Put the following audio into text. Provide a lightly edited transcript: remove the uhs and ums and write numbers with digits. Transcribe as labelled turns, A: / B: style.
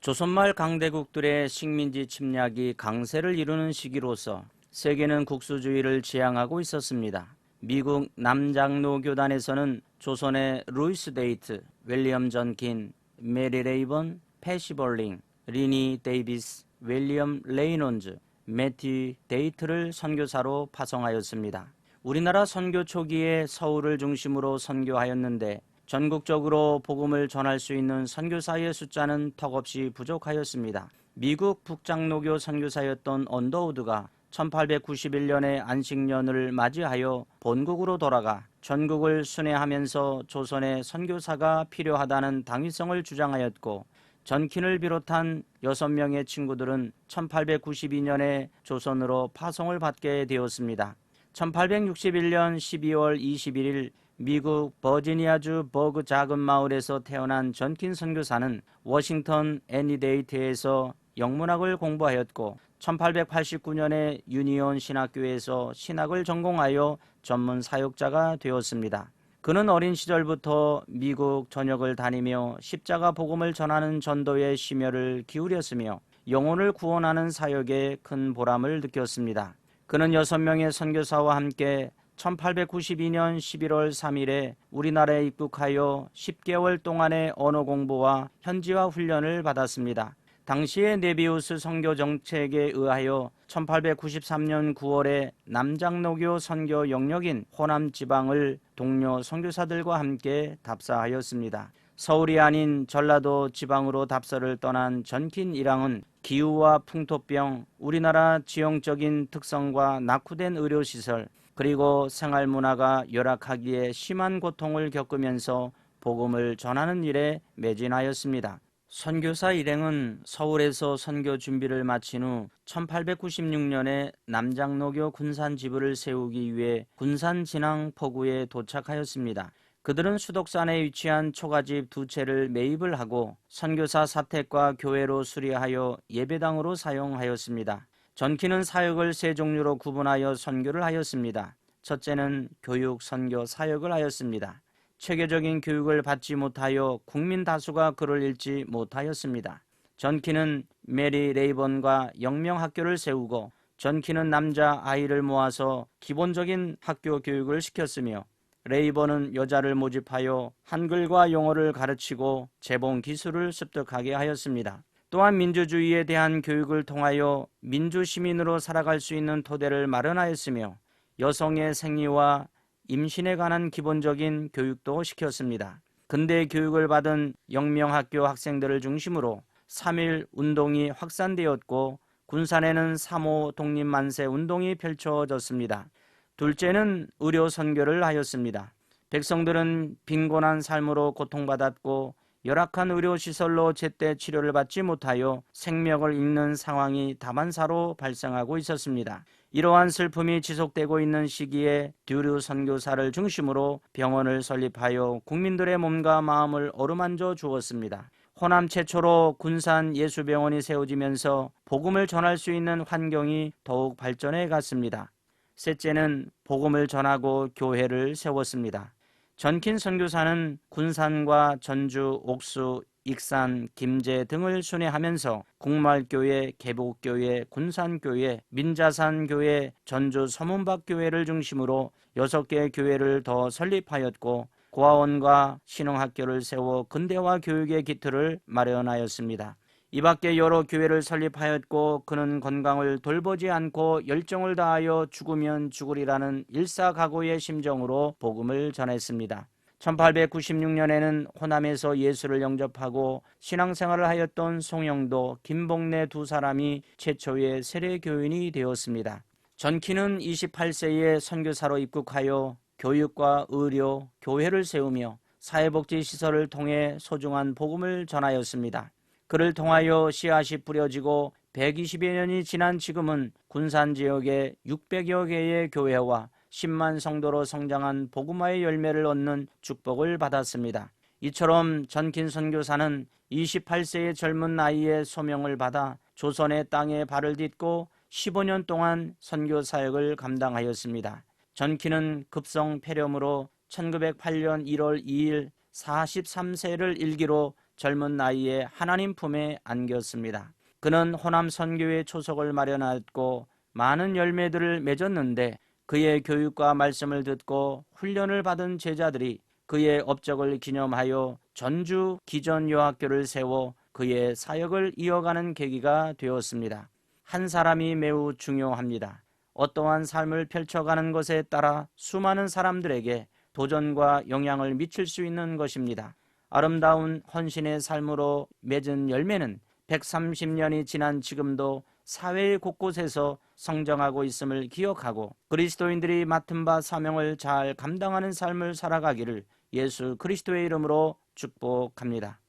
A: 조선말 강대국들의 식민지 침략이 강세를 이루는 시기로서 세계는 국수주의를 지향하고 있었습니다. 미국 남장로 교단에서는 조선의 루이스 데이트, 윌리엄 전킨, 메리 레이번, 패시 벌링, 리니 데이비스, 윌리엄 레이논즈, 매튜 데이트를 선교사로 파송하였습니다. 우리나라 선교 초기에 서울을 중심으로 선교하였는데 전국적으로 복음을 전할 수 있는 선교사의 숫자는 턱없이 부족하였습니다. 미국 북장로교 선교사였던 언더우드가 1891년에 안식년을 맞이하여 본국으로 돌아가 전국을 순회하면서 조선에 선교사가 필요하다는 당위성을 주장하였고, 전킨을 비롯한 6명의 친구들은 1892년에 조선으로 파송을 받게 되었습니다. 1861년 12월 21일 미국 버지니아주 버그 작은 마을에서 태어난 전킨 선교사는 워싱턴 애니데이트에서 영문학을 공부하였고 1889년에 유니온 신학교에서 신학을 전공하여 전문 사역자가 되었습니다. 그는 어린 시절부터 미국 전역을 다니며 십자가 복음을 전하는 전도의 심혈을 기울였으며 영혼을 구원하는 사역에 큰 보람을 느꼈습니다. 그는 6명의 선교사와 함께 1892년 11월 3일에 우리나라에 입국하여 10개월 동안의 언어 공부와 현지화 훈련을 받았습니다. 당시의 네비우스 선교 정책에 의하여 1893년 9월에 남장로교 선교 영역인 호남 지방을 동료 선교사들과 함께 답사하였습니다. 서울이 아닌 전라도 지방으로 답사를 떠난 전킨 일왕은 기후와 풍토병, 우리나라 지형적인 특성과 낙후된 의료시설, 그리고 생활문화가 열악하기에 심한 고통을 겪으면서 복음을 전하는 일에 매진하였습니다. 선교사 일행은 서울에서 선교 준비를 마친 후 1896년에 남장로교 군산 지부를 세우기 위해 군산 진앙 포구에 도착하였습니다. 그들은 수독산에 위치한 초가집 2채를 매입을 하고 선교사 사택과 교회로 수리하여 예배당으로 사용하였습니다. 전킨은 사역을 3종류로 구분하여 선교를 하였습니다. 첫째는 교육, 선교, 사역을 하였습니다. 체계적인 교육을 받지 못하여 국민 다수가 글을 읽지 못하였습니다. 전킨은 메리 레이번과 영명학교를 세우고 전킨은 남자 아이를 모아서 기본적인 학교 교육을 시켰으며 레이번은 여자를 모집하여 한글과 영어를 가르치고 재봉 기술을 습득하게 하였습니다. 또한 민주주의에 대한 교육을 통하여 민주시민으로 살아갈 수 있는 토대를 마련하였으며 여성의 생리와 임신에 관한 기본적인 교육도 시켰습니다. 근대 교육을 받은 영명학교 학생들을 중심으로 3.1 운동이 확산되었고 군산에는 3.5 독립만세 운동이 펼쳐졌습니다. 둘째는 의료 선교를 하였습니다. 백성들은 빈곤한 삶으로 고통받았고 열악한 의료시설로 제때 치료를 받지 못하여 생명을 잃는 상황이 다반사로 발생하고 있었습니다. 이러한 슬픔이 지속되고 있는 시기에 듀류 선교사를 중심으로 병원을 설립하여 국민들의 몸과 마음을 어루만져 주었습니다. 호남 최초로 군산 예수병원이 세워지면서 복음을 전할 수 있는 환경이 더욱 발전해 갔습니다. 셋째는 복음을 전하고 교회를 세웠습니다. 전킨 선교사는 군산과 전주, 옥수, 익산, 김제 등을 순회하면서 국말교회, 계복교회, 군산교회, 민자산교회, 전주 서문박교회를 중심으로 6개의 교회를 더 설립하였고 고아원과 신흥학교를 세워 근대화 교육의 기틀을 마련하였습니다. 이 밖에 여러 교회를 설립하였고 그는 건강을 돌보지 않고 열정을 다하여 죽으면 죽으리라는 일사각오의 심정으로 복음을 전했습니다. 1896년에는 호남에서 예수를 영접하고 신앙생활을 하였던 송영도, 김복래 2사람이 최초의 세례교인이 되었습니다. 전킨은 28세에 선교사로 입국하여 교육과 의료, 교회를 세우며 사회복지시설을 통해 소중한 복음을 전하였습니다. 그를 통하여 씨앗이 뿌려지고 120여 년이 지난 지금은 군산 지역에 600여 개의 교회와 10만 성도로 성장한 복음화의 열매를 얻는 축복을 받았습니다. 이처럼 전킨 선교사는 28세의 젊은 나이에 소명을 받아 조선의 땅에 발을 딛고 15년 동안 선교 사역을 감당하였습니다. 전킨은 급성 폐렴으로 1908년 1월 2일 43세를 일기로 젊은 나이에 하나님 품에 안겼습니다. 그는 호남 선교회 초석을 마련했고 많은 열매들을 맺었는데 그의 교육과 말씀을 듣고 훈련을 받은 제자들이 그의 업적을 기념하여 전주 기전여학교를 세워 그의 사역을 이어가는 계기가 되었습니다. 한 사람이 매우 중요합니다. 어떠한 삶을 펼쳐가는 것에 따라 수많은 사람들에게 도전과 영향을 미칠 수 있는 것입니다. 아름다운 헌신의 삶으로 맺은 열매는 130년이 지난 지금도 사회 곳곳에서 성장하고 있음을 기억하고 그리스도인들이 맡은 바 사명을 잘 감당하는 삶을 살아가기를 예수 그리스도의 이름으로 축복합니다.